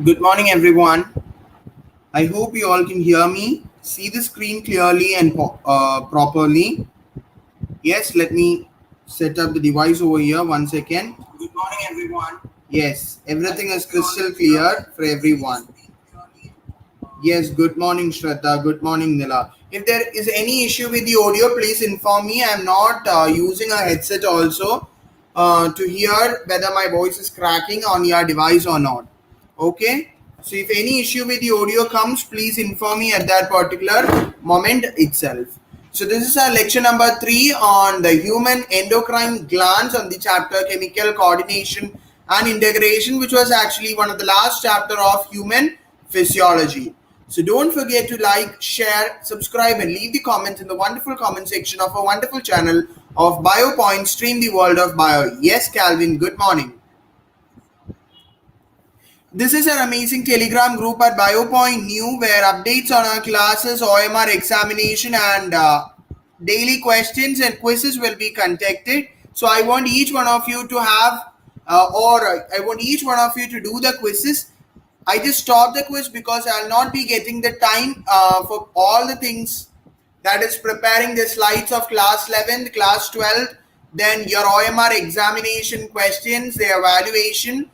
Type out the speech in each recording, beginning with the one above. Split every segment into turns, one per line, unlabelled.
Good morning, everyone. I hope you all can hear me, see the screen clearly and properly. Yes, let me set up the device over here. One second. Good morning, everyone. Yes, everything is crystal clear for everyone. Yes, good morning, Shraddha. Good morning, Nila. If there is any issue with the audio, please inform me. I'm not using a headset also to hear whether my voice is cracking on your device or not. Okay? So if any issue with the audio comes, please inform me at that particular moment itself. So this is our lecture number 3 on the human endocrine glands on the chapter chemical coordination and integration, which was actually one of the last chapter of human physiology. So don't forget to like, share, subscribe, and leave the comment in the wonderful comment section of our wonderful channel of BioPoint Stream the World of Bio. Yes, Calvin, good morning. This is an amazing Telegram group at BioPoint New where updates on our classes, OMR examination, and daily questions and quizzes will be conducted. So I want each one of you to have, I want each one of you to do the quizzes. I just stopped the quiz because I'll not be getting the time for all the things, that is preparing the slides of class 11, class 12, then your OMR examination questions, the evaluation,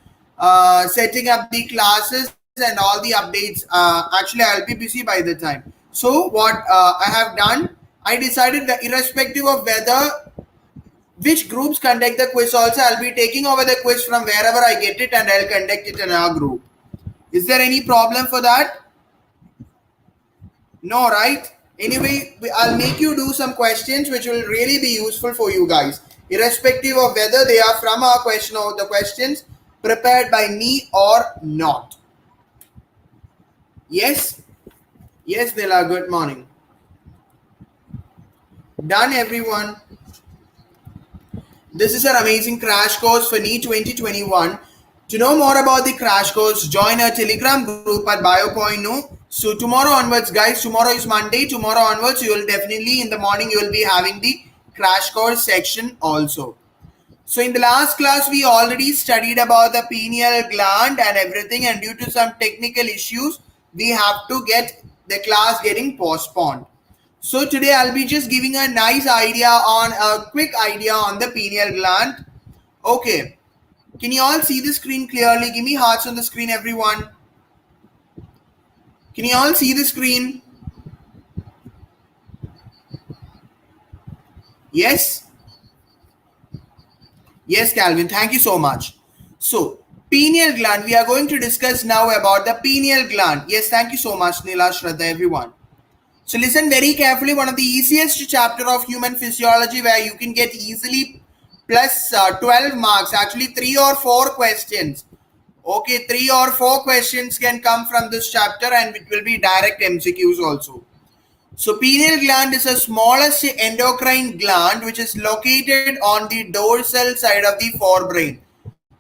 setting up the classes and all the updates. Actually, I'll be busy by the time. So what I have done, I decided that irrespective of whether which groups conduct the quiz also, I'll be taking over the quiz from wherever I get it and I'll conduct it in our group. Is there any problem for that? No, right? Anyway, I'll make you do some questions which will really be useful for you guys, irrespective of whether they are from our question or the questions prepared by me or not. Yes? Yes, Nila, good morning. Done, everyone. This is an amazing crash course for Neet 2021. To know more about the crash course, join our Telegram group at Bio.no. So tomorrow onwards, guys, tomorrow is Monday. Tomorrow onwards, you will definitely in the morning you will be having the crash course section also. So in the last class, we already studied about the pineal gland and everything, and due to some technical issues, we have to get the class getting postponed. So today I'll be just giving a nice idea on a quick idea on the pineal gland. Okay. Can you all see the screen clearly? Give me hearts on the screen, everyone. Can you all see the screen? Yes? Yes, Calvin. Thank you so much. So, pineal gland. We are going to discuss now about the pineal gland. Yes, thank you so much, Neela, Shraddha, everyone. So, listen very carefully. One of the easiest chapter of human physiology where you can get easily plus 12 marks. Actually, 3 or 4 questions. Okay, 3 or 4 questions can come from this chapter and it will be direct MCQs also. So pineal gland is the smallest endocrine gland which is located on the dorsal side of the forebrain.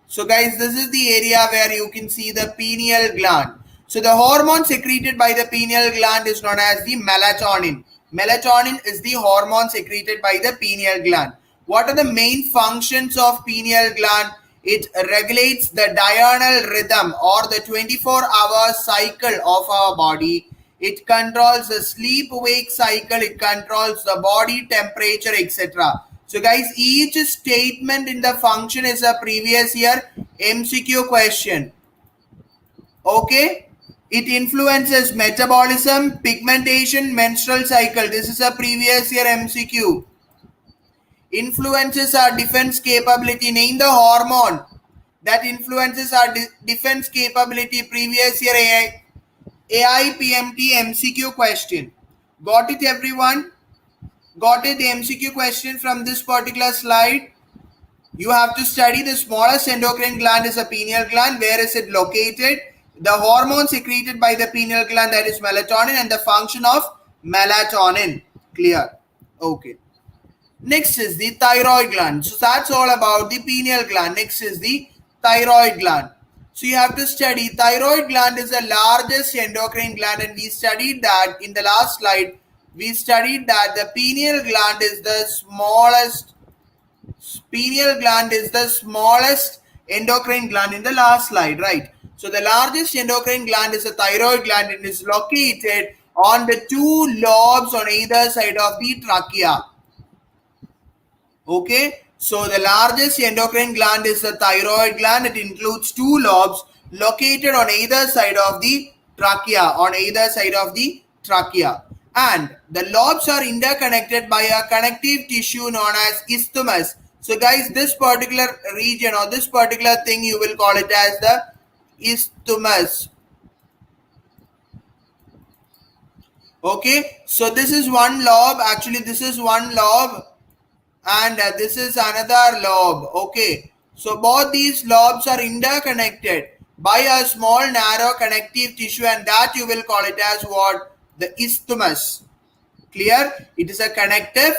So guys, this is the area where you can see the pineal gland. So the hormone secreted by the pineal gland is known as the melatonin. Melatonin is the hormone secreted by the pineal gland. What are the main functions of pineal gland? It regulates the diurnal rhythm or the 24-hour cycle of our body. It controls the sleep-wake cycle. It controls the body temperature, etc. So guys, each statement in the function is a previous year MCQ question. Okay. It influences metabolism, pigmentation, menstrual cycle. This is a previous year MCQ. Influences our defense capability. Name the hormone that influences our defense capability. Previous year AIPMT MCQ question. Got it, everyone? Got it? The MCQ question from this particular slide. You have to study the smallest endocrine gland is a pineal gland. Where is it located? The hormone secreted by the pineal gland, that is melatonin, and the function of melatonin. Clear? Okay. Next is the thyroid gland. So that's all about the pineal gland. Next is the thyroid gland. So you have to study thyroid gland is the largest endocrine gland, and we studied that in the last slide. We studied that the pineal gland is the smallest. Pineal gland is the smallest endocrine gland in the last slide, right? So the largest endocrine gland is the thyroid gland. It is located on the two lobes on either side of the trachea. Okay, so the largest endocrine gland is the thyroid gland. It includes two lobes located on either side of the trachea, and the lobes are interconnected by a connective tissue known as isthmus. So guys, this particular region or this particular thing, you will call it as the isthmus. Okay, so this is one lobe. Actually, this is one lobe, and this is another lobe. Okay, so both these lobes are interconnected by a small narrow connective tissue, and that you will call it as what? The isthmus. Clear? It is a connective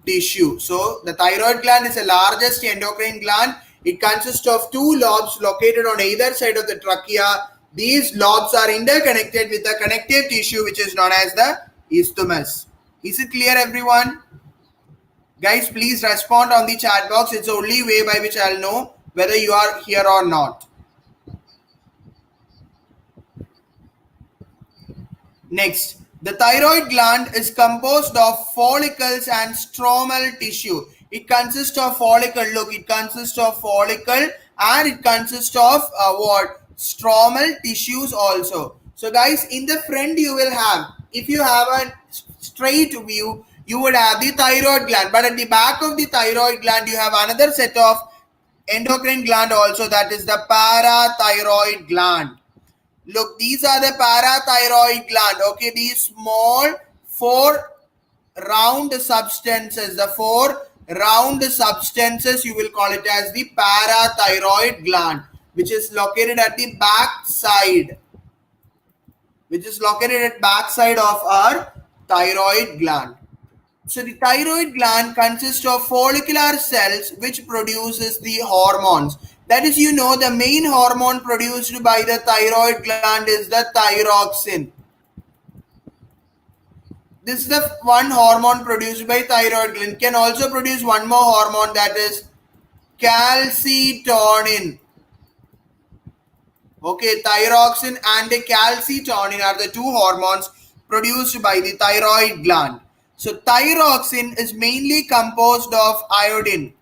tissue. So the thyroid gland is the largest endocrine gland. It consists of two lobes located on either side of the trachea. These lobes are interconnected with a connective tissue which is known as the isthmus. Is it clear, everyone? Guys, please respond on the chat box. It's the only way by which I'll know whether you are here or not. Next, the thyroid gland is composed of follicles and stromal tissue. It consists of follicle. Look, it consists of follicle and it consists of what? Stromal tissues also. So guys, in the front you will have, if you have a straight view, you would have the thyroid gland, but at the back of the thyroid gland you have another set of endocrine gland also, that is the parathyroid gland. Look, these are the parathyroid gland. Okay, these small four round substances, the four round substances, you will call it as the parathyroid gland, which is located at the back side, of our thyroid gland. So the thyroid gland consists of follicular cells which produces the hormones. That is, the main hormone produced by the thyroid gland is the thyroxine. This is the one hormone produced by thyroid gland. It can also produce one more hormone, that is calcitonin. Okay, thyroxine and calcitonin are the two hormones produced by the thyroid gland. So thyroxine is mainly composed of iodine.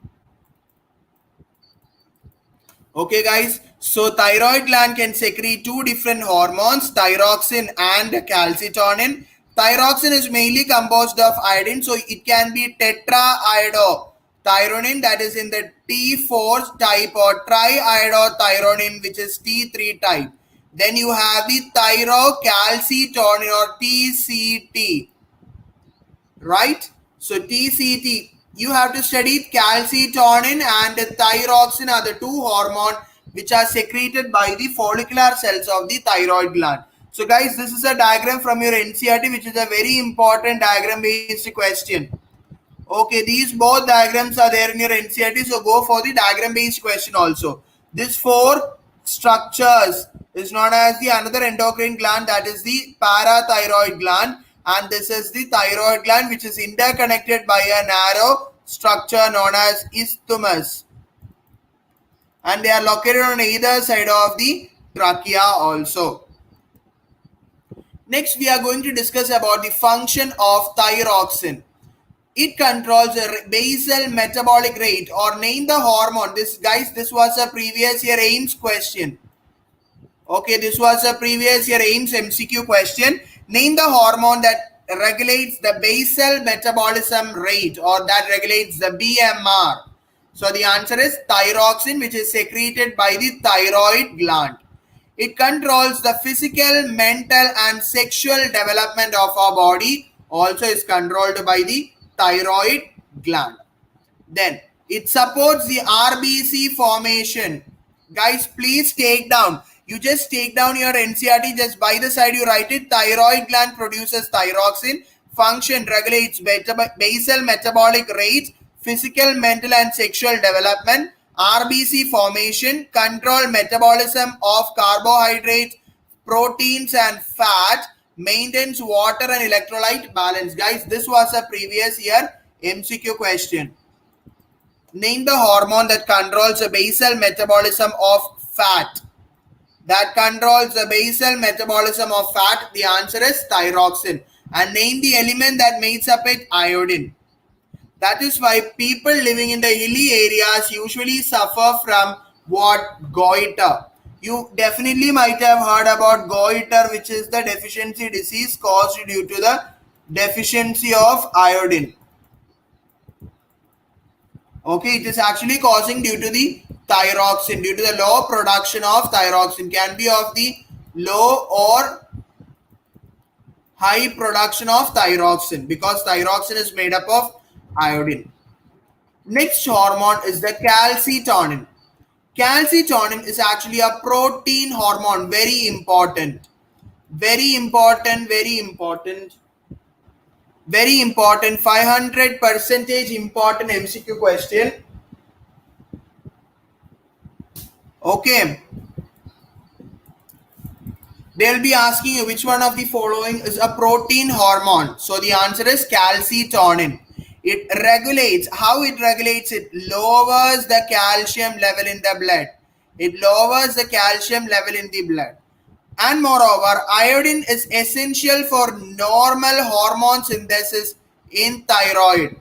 Okay guys, so thyroid gland can secrete two different hormones, thyroxine and calcitonin. Thyroxine is mainly composed of iodine, so it can be tetraiodothyronine, that is in the T4 type, or triiodothyronine, which is T3 type. Then you have the thyrocalcitonin or TCT, right? So TCT, you have to study calcitonin and thyroxine are the two hormones which are secreted by the follicular cells of the thyroid gland. So guys, this is a diagram from your NCERT, which is a very important diagram based question. Okay, these both diagrams are there in your NCERT, so go for the diagram based question also. This four structures is known as the another endocrine gland, that is the parathyroid gland, and this is the thyroid gland, which is interconnected by a narrow structure known as isthmus, and they are located on either side of the trachea also. Next, we are going to discuss about the function of thyroxine. It controls the basal metabolic rate, or name the hormone. This was a previous year AIMS question. Okay, this was a previous year AIMS MCQ question. Name the hormone that regulates the basal metabolism rate, or that regulates the BMR. So the answer is thyroxine, which is secreted by the thyroid gland. It controls the physical, mental and sexual development of our body, also is controlled by the thyroid gland. Then it supports the RBC formation. Guys, please take down. You just take down your NCERT, just by the side you write it. Thyroid gland produces thyroxine. Function regulates basal metabolic rate, physical, mental and sexual development. RBC formation, control metabolism of carbohydrates, proteins and fat, maintains water and electrolyte balance. Guys, this was a previous year MCQ question. Name the hormone that controls the basal metabolism of fat. that controls the basal metabolism of fat? The answer is thyroxine. And name the element that makes up it: iodine. That is why people living in the hilly areas usually suffer from what? Goiter. You definitely might have heard about goiter, which is the deficiency disease caused due to the deficiency of iodine. Okay, it is actually causing due to the thyroxine, due to the low production of thyroxine. Can be of the low or high production of thyroxine, because thyroxine is made up of iodine. Next hormone is the calcitonin. Calcitonin is actually a protein hormone. Very important. Very important. Very important. Very important. 500 percentage important MCQ question. Okay. They'll be asking you which one of the following is a protein hormone. So the answer is calcitonin. It regulates. How it regulates? It lowers the calcium level in the blood. It lowers the calcium level in the blood. And moreover, iodine is essential for normal hormone synthesis in thyroid.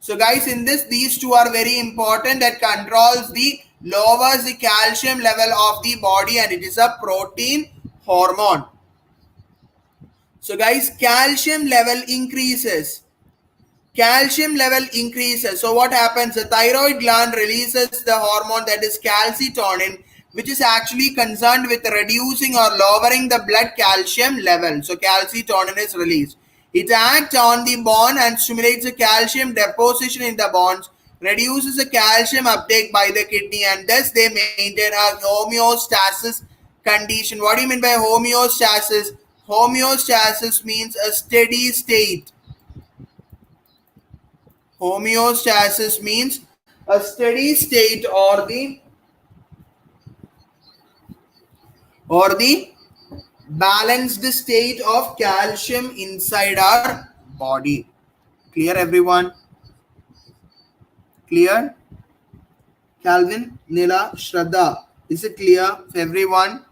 So guys, in this, these two are very important, that controls the lowers the calcium level of the body, and it is a protein hormone. So guys, calcium level increases. Calcium level increases. So what happens? The thyroid gland releases the hormone that is calcitonin, which is actually concerned with reducing or lowering the blood calcium level. So calcitonin is released. It acts on the bone and stimulates the calcium deposition in the bones, reduces the calcium uptake by the kidney, and thus they maintain a homeostasis condition. What do you mean by homeostasis? Homeostasis means a steady state. Homeostasis means a steady state, or the balanced state of calcium inside our body. Clear, everyone? Clear? Calvin, Nila, Shraddha, is it clear for everyone?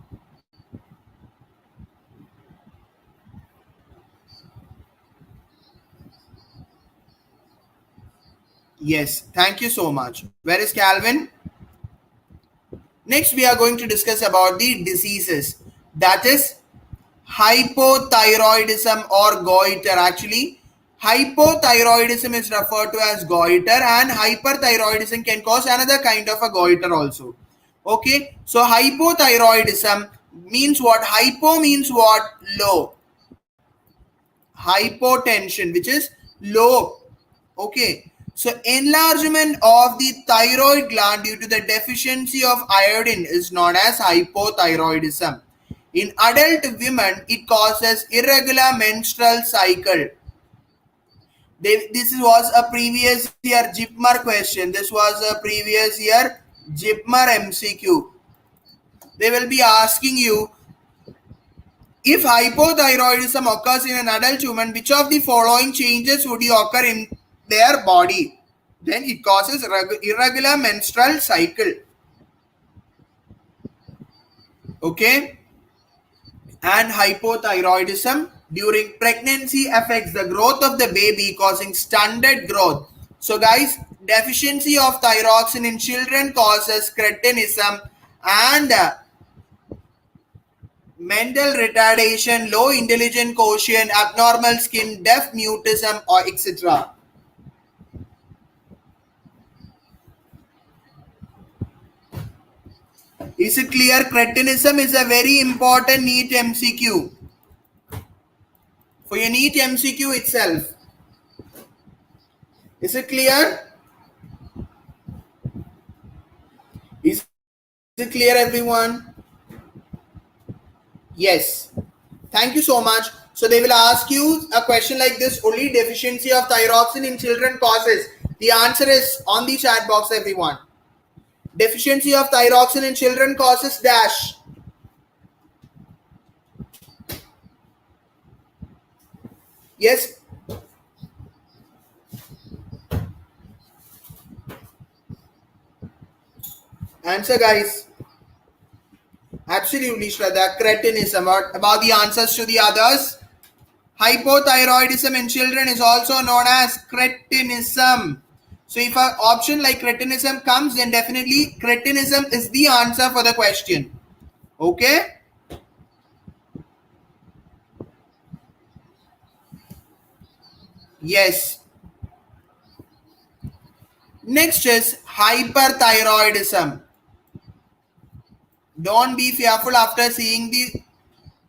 Yes, thank you so much. Where is Calvin? Next, we are going to discuss about the diseases. That is hypothyroidism or goiter. Actually, hypothyroidism is referred to as goiter, and hyperthyroidism can cause another kind of a goiter also. Okay, so hypothyroidism means what? Hypo means what? Low. Hypotension, which is low. Okay, so enlargement of the thyroid gland due to the deficiency of iodine is known as hypothyroidism. In adult women, it causes irregular menstrual cycle. This was a previous year JIPMAR question. This was a previous year JIPMAR MCQ. They will be asking you, if hypothyroidism occurs in an adult woman, which of the following changes would occur in their body? Then it causes irregular menstrual cycle. Okay? And hypothyroidism during pregnancy affects the growth of the baby, causing stunted growth. So guys, deficiency of thyroxine in children causes cretinism and mental retardation, low intelligent quotient, abnormal skin, deaf mutism, or etc. Is it clear? Cretinism is a very important NEET MCQ. For your NEET MCQ itself. Is it clear? Is it clear, everyone? Yes. Thank you so much. So they will ask you a question like this: only deficiency of thyroxine in children causes. The answer is on the chat box, everyone. Deficiency of thyroxine in children causes dash. Yes. Answer, guys. Absolutely. Absolutely, Shraddha. Cretinism. What about the answers to the others? Hypothyroidism in children is also known as cretinism. So if an option like cretinism comes, then definitely cretinism is the answer for the question. Okay? Yes. Next is hyperthyroidism. Don't be fearful after seeing the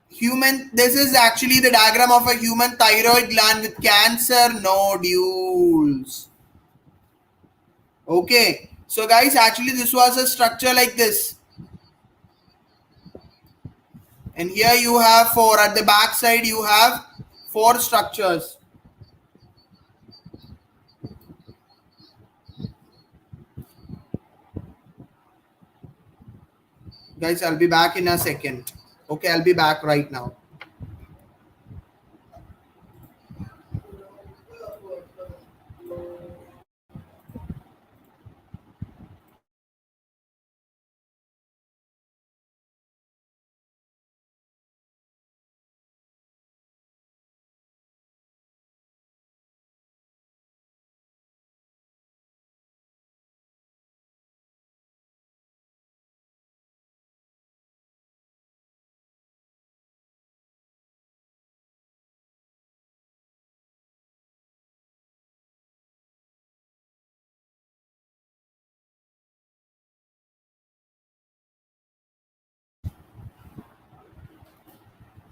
human. This is actually the diagram of a human thyroid gland with cancer nodules. Okay. So guys, actually this was a structure like this. And here you have four. At the back side you have four structures. Guys, I'll be back in a second. Okay, I'll be back right now.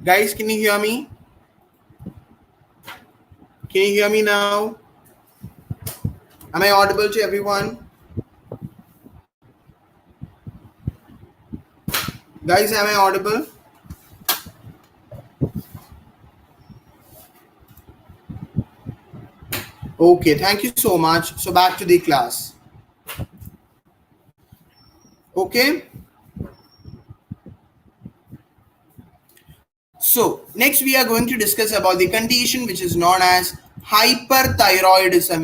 Guys, can you hear me? Can you hear me now? Am I audible to everyone? Guys, am I audible? Okay, thank you so much. So back to the class. Okay. So next we are going to discuss about the condition which is known as hyperthyroidism,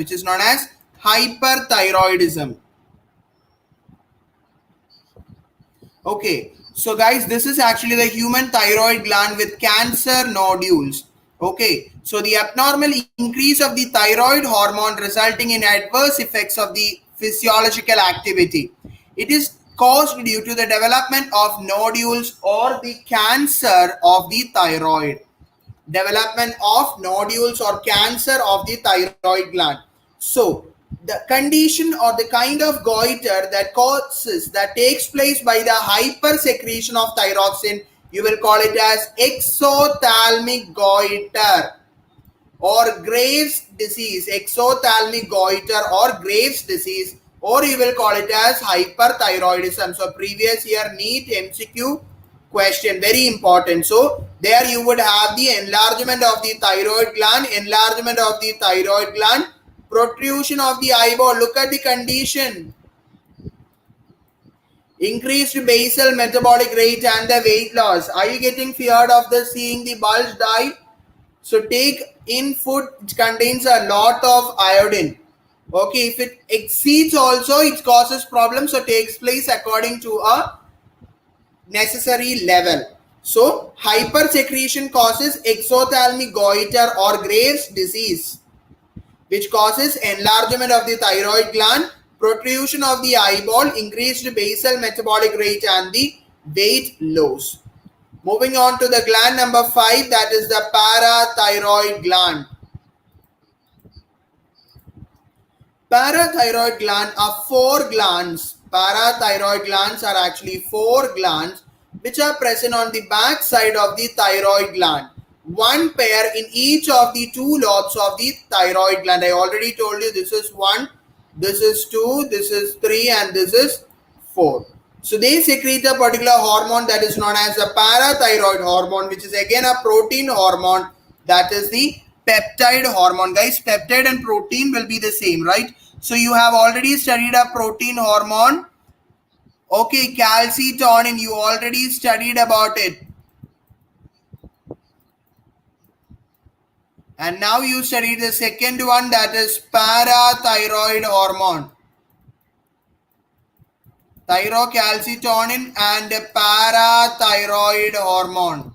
Okay, so guys, this is actually the human thyroid gland with cancer nodules. Okay, so the abnormal increase of the thyroid hormone resulting in adverse effects of the physiological activity. It is caused due to the development of nodules or the cancer of the thyroid. Development of nodules or cancer of the thyroid gland. So the condition or the kind of goiter that takes place by the hypersecretion of thyroxine, you will call it as exothalamic goiter or Graves disease, exothalamic goiter or Graves disease, or you will call it as hyperthyroidism. So previous year Neet MCQ question, very important. So there you would have the enlargement of the thyroid gland, protrusion of the eyeball. Look at the condition. Increased basal metabolic rate and the weight loss. Are you getting feared of the seeing the bulge die? So take in food which contains a lot of iodine. Okay, if it exceeds also, it causes problems. So takes place according to a necessary level. So hypersecretion causes exothalamic goiter or Graves disease, which causes enlargement of the thyroid gland, protrusion of the eyeball, increased basal metabolic rate, and the weight loss. Moving on to the gland number 5, that is the parathyroid gland. Parathyroid gland are four glands. Parathyroid glands are actually four glands which are present on the back side of the thyroid gland. One pair in each of the two lobes of the thyroid gland. I already told you this is 1, this is 2, this is 3, and this is 4. So they secrete a particular hormone that is known as the parathyroid hormone, which is again a protein hormone, that is the peptide hormone. Guys, peptide and protein will be the same, right? So you have already studied a protein hormone. Okay, calcitonin, you already studied about it. And now you studied the second one, that is parathyroid hormone. Thyrocalcitonin and parathyroid hormone.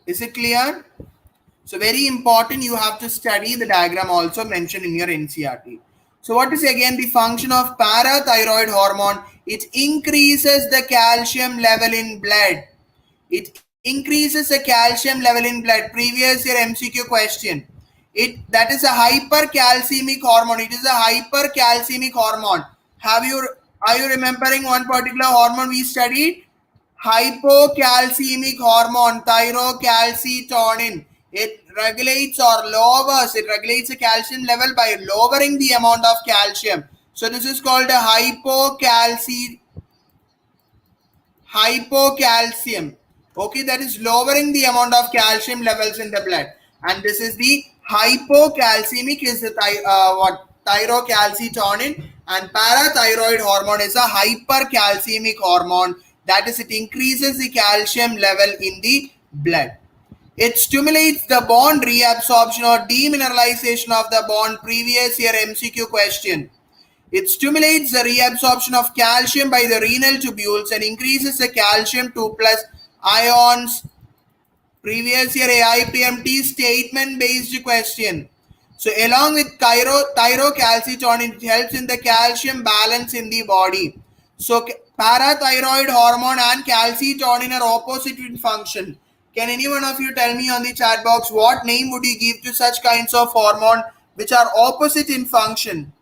Is it clear? So very important, you have to study the diagram also mentioned in your NCRT. So what is again the function of parathyroid hormone? It increases the calcium level in blood. It increases the calcium level in blood. Previous year MCQ question. That is a hypercalcemic hormone. It is a hypercalcemic hormone. Are you remembering one particular hormone we studied? Hypocalcemic hormone, thyrocalcitonin. It regulates or lowers, it regulates the calcium level by lowering the amount of calcium. So this is called a hypocalcium. Okay, that is lowering the amount of calcium levels in the blood. And this is the hypocalcemic is the thyrocalcitonin, and parathyroid hormone is a hypercalcemic hormone. That is, it increases the calcium level in the blood. It stimulates the bone reabsorption or demineralization of the bone. Previous year MCQ question. It stimulates the reabsorption of calcium by the renal tubules and increases the calcium 2 plus ions. Previous year AIPMT statement based question. So along with thyrocalcitonin, it helps in the calcium balance in the body. So parathyroid hormone and calcitonin are opposite in function. Can any one of you tell me on the chat box what name would you give to such kinds of hormone which are opposite in function?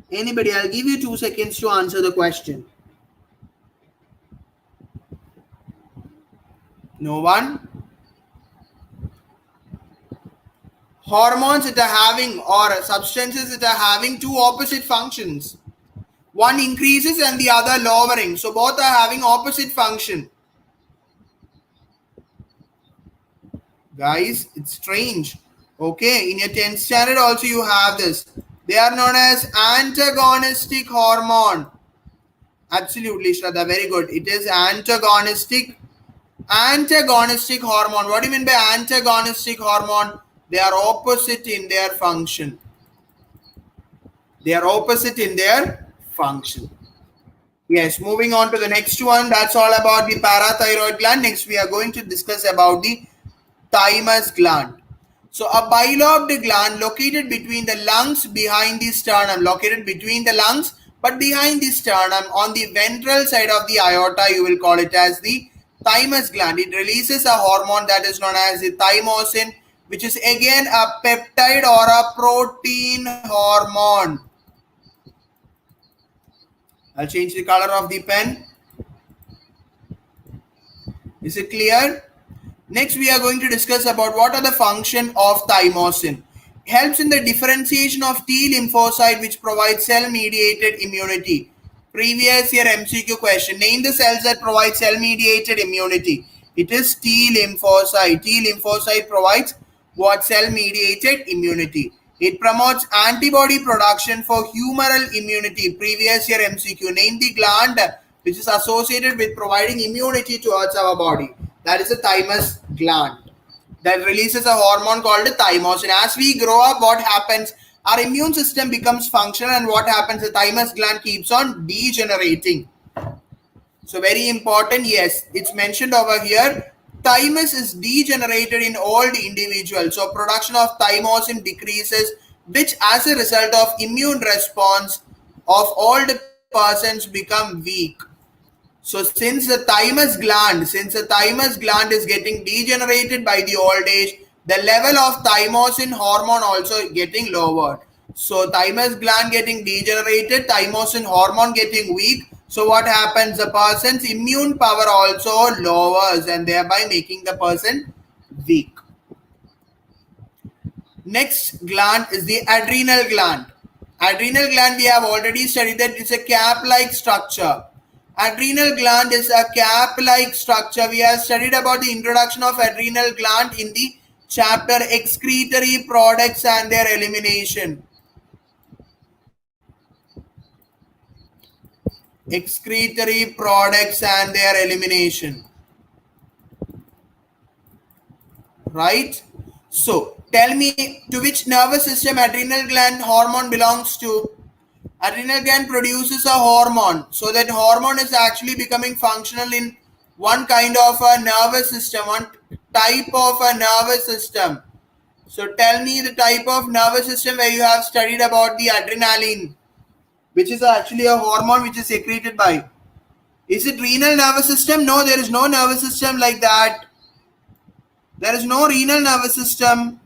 Anybody? I'll give you 2 seconds to answer the question. No one? Hormones that are having or substances that are having two opposite functions. One increases and the other lowering. So both are having opposite function. Guys, it's strange. Okay, in your 10th standard also you have this. They are known as antagonistic hormone. Absolutely, Shraddha. Very good. It is antagonistic hormone. What do you mean by antagonistic hormone? They are opposite in their function. They are opposite in their function. Yes, moving on to the next one. That's all about the parathyroid gland. Next, we are going to discuss about the thymus gland. So a bilobed gland located between the lungs behind the sternum, located between the lungs but behind the sternum on the ventral side of the aorta, you will call it as the thymus gland. It releases a hormone that is known as the thymosin, which is again a peptide or a protein hormone. I'll change the color of the pen. Is it clear? Next, we are going to discuss about what are the function of thymosin. Helps in the differentiation of T lymphocyte, which provides cell-mediated immunity. Previous year MCQ question. Name the cells that provide cell-mediated immunity. It is T lymphocyte. T lymphocyte provides what? Cell-mediated immunity. It promotes antibody production for humoral immunity. Previous year MCQ. Name the gland which is associated with providing immunity towards our body. That is the thymus gland that releases a hormone called the thymosin. As we grow up, what happens? Our immune system becomes functional, and what happens? The thymus gland keeps on degenerating. So very important. Yes, it's mentioned over here. Thymus is degenerated in old individuals. So production of thymosin decreases, which as a result of immune response of old persons become weak. So since the thymus gland is getting degenerated by the old age, the level of thymosin hormone also getting lowered. So thymus gland getting degenerated, thymosin hormone getting weak. So what happens? The person's immune power also lowers and thereby making the person weak. Next gland is the adrenal gland. Adrenal gland we have already studied that it's a cap-like structure. Adrenal gland is a cap-like structure. We have studied about the introduction of adrenal gland in the chapter excretory products and their elimination. Excretory products and their elimination. right? So tell me, to which nervous system adrenal gland hormone belongs to? Adrenal gland produces a hormone, so that hormone is actually becoming functional in one kind of a nervous system, one type of a nervous system. So tell me the type of nervous system where you have studied about the adrenaline, which is actually a hormone which is secreted by. Is it renal nervous system? No, there is no nervous system like that. There is no renal nervous system.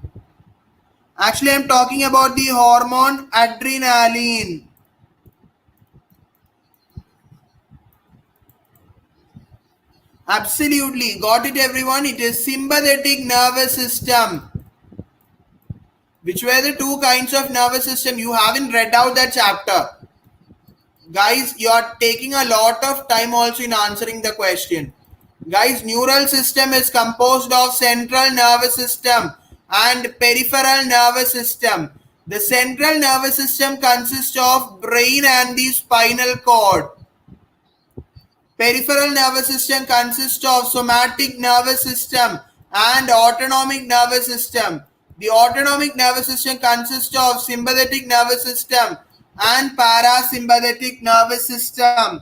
Actually, I'm talking about the hormone adrenaline. Absolutely. Got it, everyone? It is sympathetic nervous system. Which were the two kinds of nervous system? You haven't read out that chapter. Guys, you are taking a lot of time also in answering the question. Guys, neural system is composed of central nervous system and peripheral nervous system. The central nervous system consists of brain and the spinal cord. Peripheral nervous system consists of somatic nervous system and autonomic nervous system. The autonomic nervous system consists of sympathetic nervous system and parasympathetic nervous system.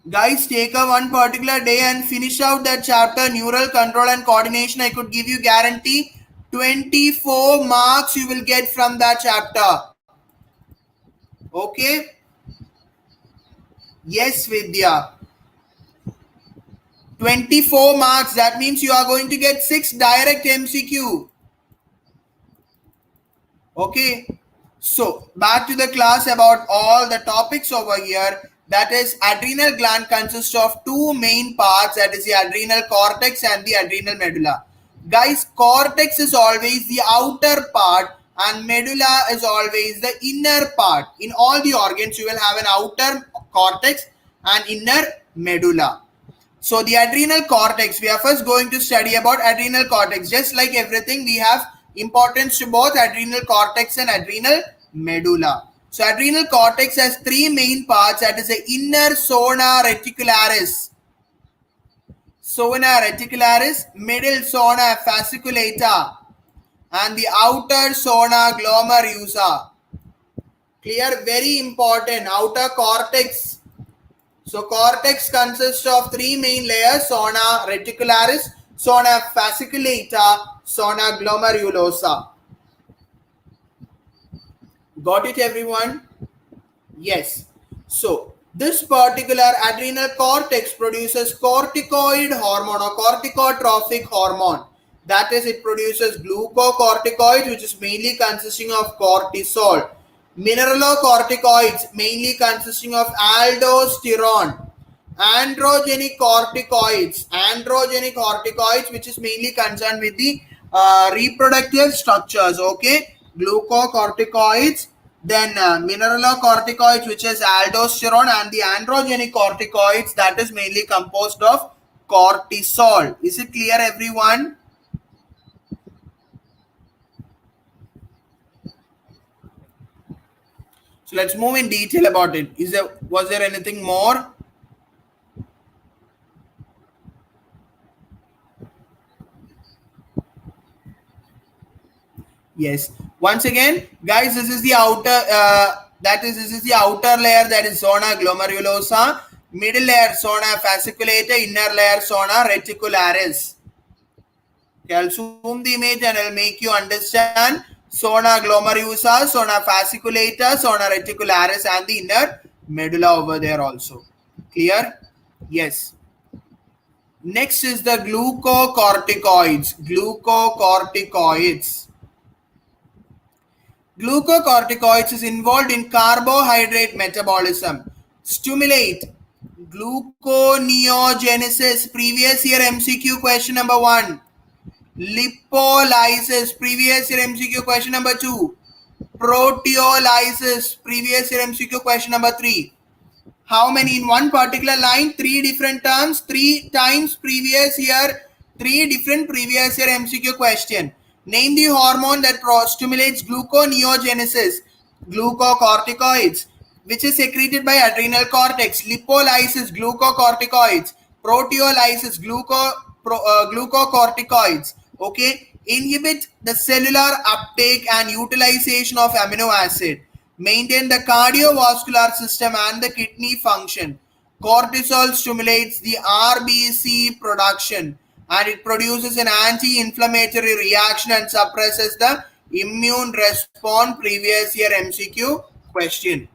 Guys, take a one particular day and finish out that chapter, neural control and coordination. I could give you guarantee 24 marks you will get from that chapter. Okay? Yes, Vidya. 24 marks. That means you are going to get 6 direct MCQ. Okay. So, back to the class about all the topics over here. That is, adrenal gland consists of two main parts. That is the adrenal cortex and the adrenal medulla. Guys, cortex is always the outer part and medulla is always the inner part. In all the organs, you will have an outer cortex and inner medulla. So the adrenal cortex, we are first going to study about adrenal cortex. Just like everything, we have importance to both adrenal cortex and adrenal medulla. So adrenal cortex has three main parts. That is the inner zona reticularis, middle zona fasciculata, and the outer zona glomerulosa. Clear? Very important. Outer cortex. So cortex consists of three main layers: zona reticularis, zona fasciculata, zona glomerulosa. Got it, everyone? Yes. So this particular adrenal cortex produces corticoid hormone or corticotropic hormone. That is, it produces glucocorticoids, which is mainly consisting of cortisol. Mineralocorticoids, mainly consisting of aldosterone. Androgenic corticoids, which is mainly concerned with the reproductive structures. Okay, glucocorticoids, then mineralocorticoids, which is aldosterone, and the androgenic corticoids, that is mainly composed of cortisol. Is it clear, everyone? So let's move in detail about it. Was there anything more? Yes. Once again, guys, this is the outer. This is the outer layer. That is zona glomerulosa. Middle layer zona fasciculata. Inner layer zona reticularis. Okay, I'll zoom the image and I'll make you understand. Zona glomerulosa, zona fasciculata, zona reticularis, and the inner medulla over there also. Clear? Yes. Next is the glucocorticoids. Glucocorticoids is involved in carbohydrate metabolism. Stimulate gluconeogenesis. Previous year MCQ question number 1. Lipolysis. Previous year MCQ question number 2. Proteolysis. Previous year MCQ question number 3. How many in one particular line? 3 different terms. 3 times previous year. 3 different previous year MCQ question. Name the hormone that stimulates gluconeogenesis. Glucocorticoids, which is secreted by adrenal cortex. Lipolysis, glucocorticoids. Proteolysis, glucocorticoids, okay, inhibit the cellular uptake and utilization of amino acid, maintain the cardiovascular system and the kidney function. Cortisol stimulates the RBC production and it produces an anti-inflammatory reaction and suppresses the immune response. Previous year MCQ question.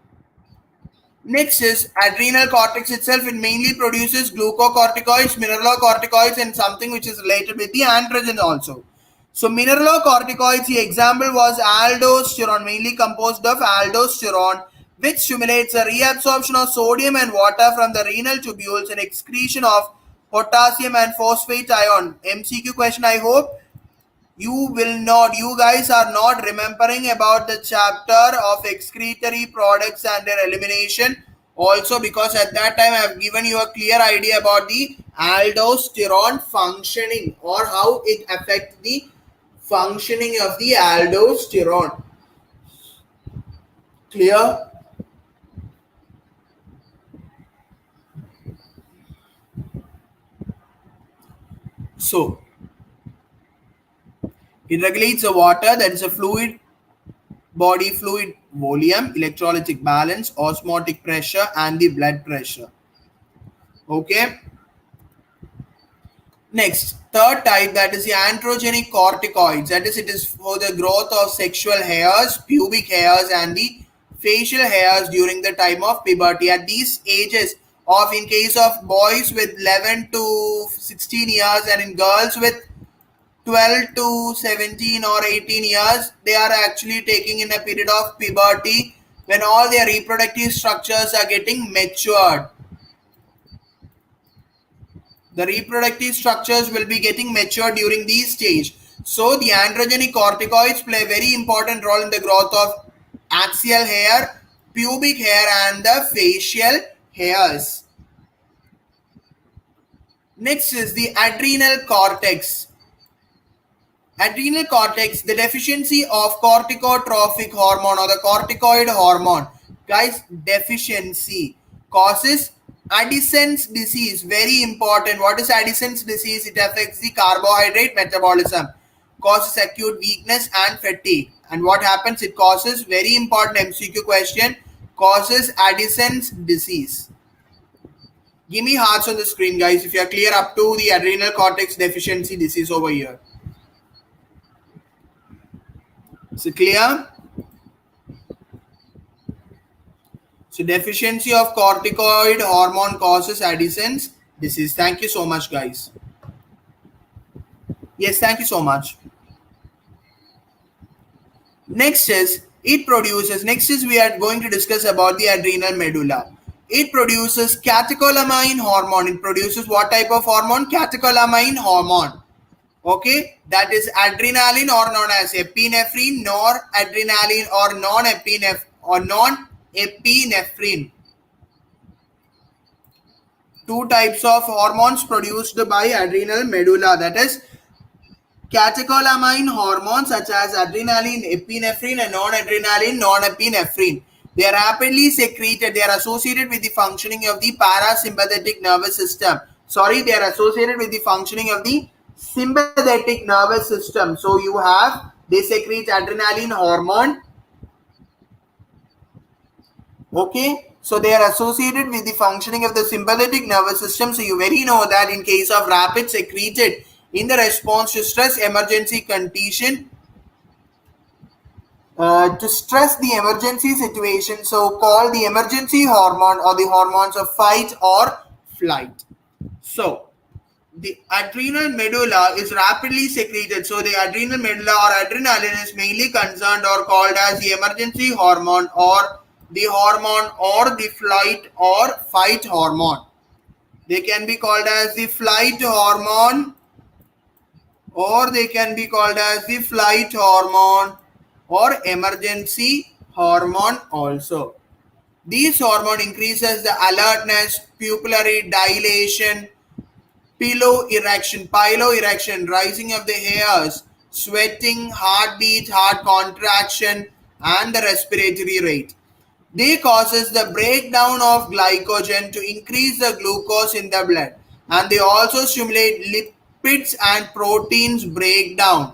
Next is adrenal cortex itself. It mainly produces glucocorticoids, mineralocorticoids, and something which is related with the androgen also. So mineralocorticoids, the example was aldosterone, mainly composed of aldosterone, which stimulates the reabsorption of sodium and water from the renal tubules and excretion of potassium and phosphate ion. MCQ question, I hope you guys are not remembering about the chapter of excretory products and their elimination also, because at that time I have given you a clear idea about the aldosterone functioning or how it affects the functioning of the aldosterone. Clear? So it regulates the water, that is a fluid, body fluid volume, electrolytic balance, osmotic pressure, and the blood pressure. Okay. Next, third type, that is the androgenic corticoids. That is, it is for the growth of sexual hairs, pubic hairs, and the facial hairs during the time of puberty. At these ages, of in case of boys with 11 to 16 years and in girls with 12 to 17 or 18 years, they are actually taking in a period of puberty when all their reproductive structures are getting matured. The reproductive structures will be getting matured during this stage. So the androgenic corticoids play a very important role in the growth of axial hair, pubic hair, and the facial hairs. Next is the adrenal cortex. Adrenal cortex, the deficiency of corticotrophic hormone or the corticoid hormone. Guys, deficiency causes Addison's disease. Very important. What is Addison's disease? It affects the carbohydrate metabolism, causes acute weakness and fatigue. And what happens? It causes, very important MCQ question, causes Addison's disease. Give me hearts on the screen, guys, if you are clear up to the adrenal cortex deficiency disease over here. Is it clear? So deficiency of corticoid hormone causes Addison's disease. Thank you so much, guys. Yes, thank you so much. Next is we are going to discuss about the adrenal medulla. It produces catecholamine hormone. It produces what type of hormone? Catecholamine hormone. Okay, that is adrenaline, or known as epinephrine, noradrenaline, or non-epinephrine. Two types of hormones produced by adrenal medulla, that is catecholamine hormones such as adrenaline, epinephrine, and non-adrenaline, non-epinephrine. They are rapidly secreted. They are associated with the functioning of the parasympathetic nervous system. They are associated with the functioning of the sympathetic nervous system. So you have, they secrete adrenaline hormone. Okay, so they are associated with the functioning of the sympathetic nervous system. So you very know that in case of rapid secreted in the response to stress emergency condition, to stress the emergency situation, so called the emergency hormone or the hormones of fight or flight. So the adrenal medulla is rapidly secreted. So the adrenal medulla or adrenaline is mainly concerned or called as the emergency hormone or the hormone or the flight or fight hormone. They can be called as the flight hormone, or they can be called as the flight hormone or emergency hormone also. This hormone increases the alertness, pupillary dilation, piloerection, rising of the hairs, sweating, heartbeat, heart contraction, and the respiratory rate. They causes the breakdown of glycogen to increase the glucose in the blood, and they also stimulate lipids and proteins break down.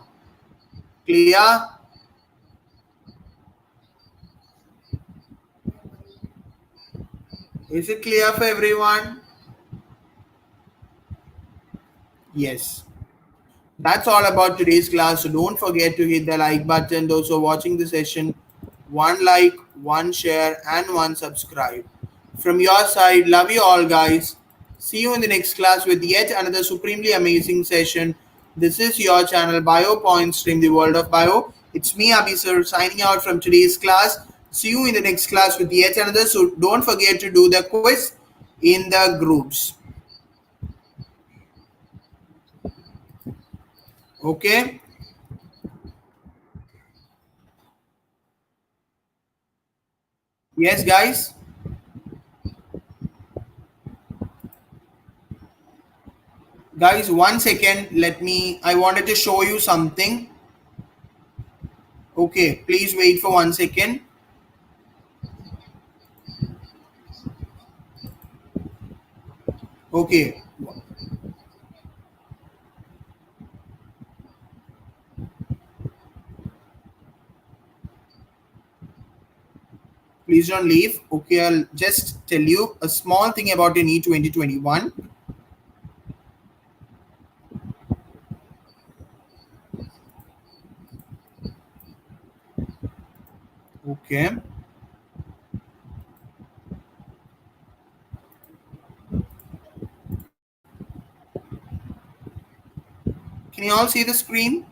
Clear? Is it clear for everyone? Yes. That's all about today's class. So don't forget to hit the like button. Those who are watching the session, one like, one share, and one subscribe. From your side, love you all, guys. See you in the next class with yet another supremely amazing session. This is your channel, Bio Point Stream, the world of bio. It's me, Abhisar, signing out from today's class. See you in the next class with yet another. So don't forget to do the quiz in the groups. Okay? Yes, guys? Guys, 1 second. I wanted to show you something. Okay, please wait for 1 second. Okay. Please don't leave. Okay, I'll just tell you a small thing about your Neet 2021. Okay. Can you all see the screen?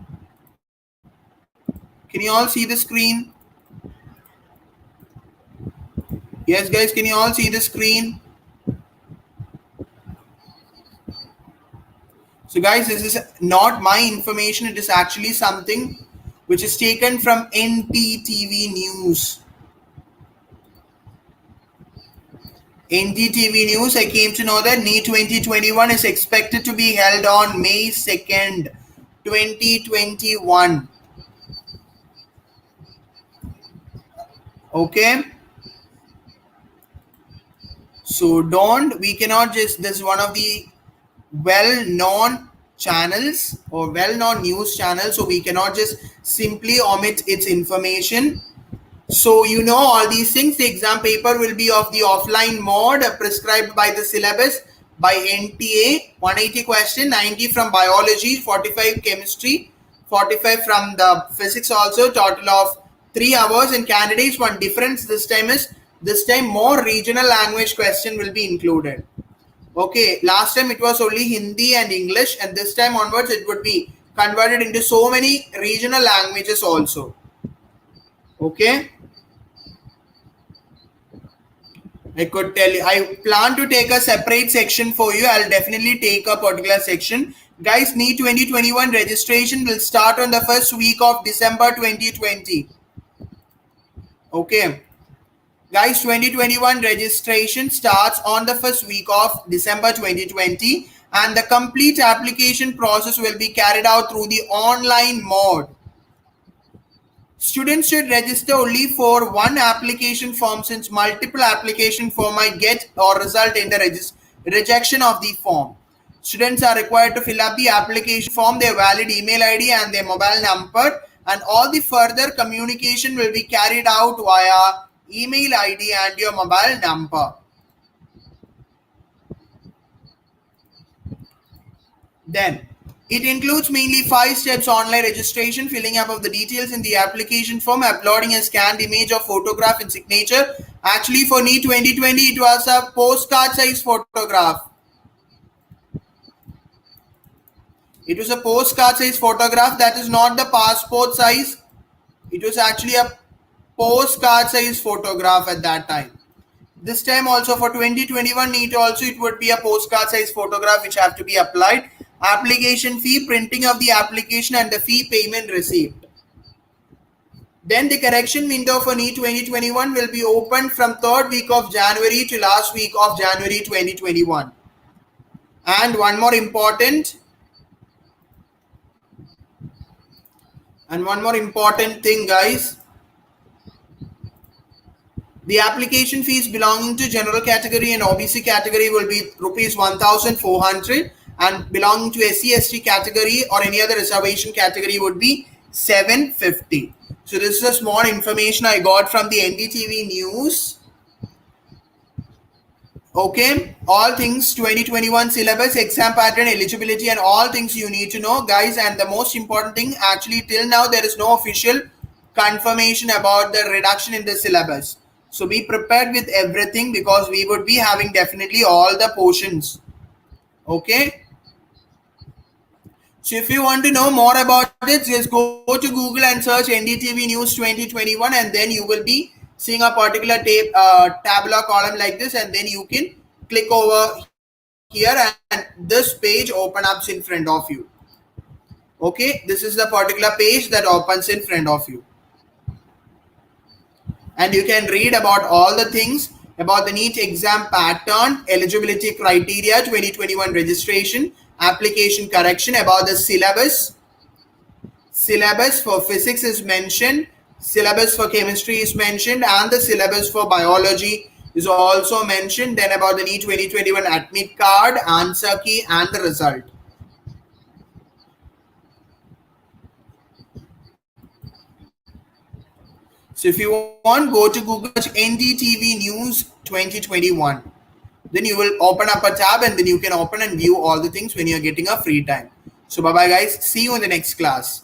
Can you all see the screen? Yes, guys, can you all see the screen? So, guys, this is not my information. It is actually something which is taken from NTTV News. NTTV News, I came to know that Neet 2021 is expected to be held on May 2nd, 2021. Okay. So we cannot just, this is one of the well-known channels or well-known news channels, so we cannot just simply omit its information. So you know all these things. The exam paper will be of the offline mode prescribed by the syllabus by NTA. 180 question, 90 from biology, 45 chemistry, 45 from the physics also. Total of 3 hours. And candidates, one difference this time more regional language question will be included. Okay, last time it was only Hindi and English, and this time onwards it would be converted into so many regional languages also. Okay. I could tell you, I plan to take a separate section for you. I'll definitely take a particular section. Guys, Neet 2021 registration will start on the first week of December 2020. Okay. Guys, 2021 registration starts on the first week of December 2020, and the complete application process will be carried out through the online mode. Students should register only for one application form, since multiple application form might get or result in the rejection of the form. Students are required to fill up the application form, their valid email ID and their mobile number, and all the further communication will be carried out via email ID and your mobile number. Then it includes mainly 5 steps: online registration, filling up of the details in the application form, uploading a scanned image or photograph and signature. Actually, for Neet 2020, it was a postcard size photograph. It was a postcard size photograph, that is not the passport size. It was actually a postcard size photograph at that time. This time also for 2021 Neet also it would be a postcard size photograph which have to be applied. Application fee, printing of the application and the fee payment received. Then the correction window for Neet 2021 will be opened from 3rd week of January to last week of January 2021. And one more important thing, guys. The application fees belonging to general category and OBC category will be rupees 1,400, and belonging to SC/ST category or any other reservation category would be 750. So this is a small information I got from the NDTV news. Okay, all things 2021 syllabus, exam pattern, eligibility, and all things you need to know, guys. And the most important thing, actually, till now there is no official confirmation about the reduction in the syllabus. So be prepared with everything, because we would be having definitely all the portions. Okay. So if you want to know more about it, just go to Google and search NDTV News 2021, and then you will be seeing a particular tabular column like this, and then you can click over here and this page opens up in front of you. Okay, this is the particular page that opens in front of you, and you can read about all the things about the NEET exam pattern, eligibility criteria, 2021 registration, application correction, about the syllabus for physics is mentioned, syllabus for chemistry is mentioned, and the syllabus for biology is also mentioned. Then about the NEET 2021 admit card, answer key, and the result. So if you want, go to Google NDTV News 2021. Then you will open up a tab, and then you can open and view all the things when you're getting a free time. So bye-bye guys. See you in the next class.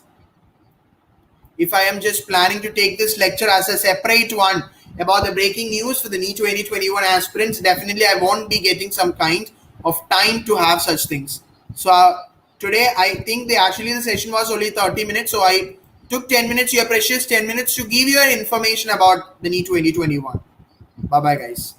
If I am just planning to take this lecture as a separate one about the breaking news for the NEET 2021 aspirants, definitely I won't be getting some kind of time to have such things. So today I think the session was only 30 minutes. So I took 10 minutes, your precious 10 minutes, to give you information about the NEET 2021. Bye-bye guys.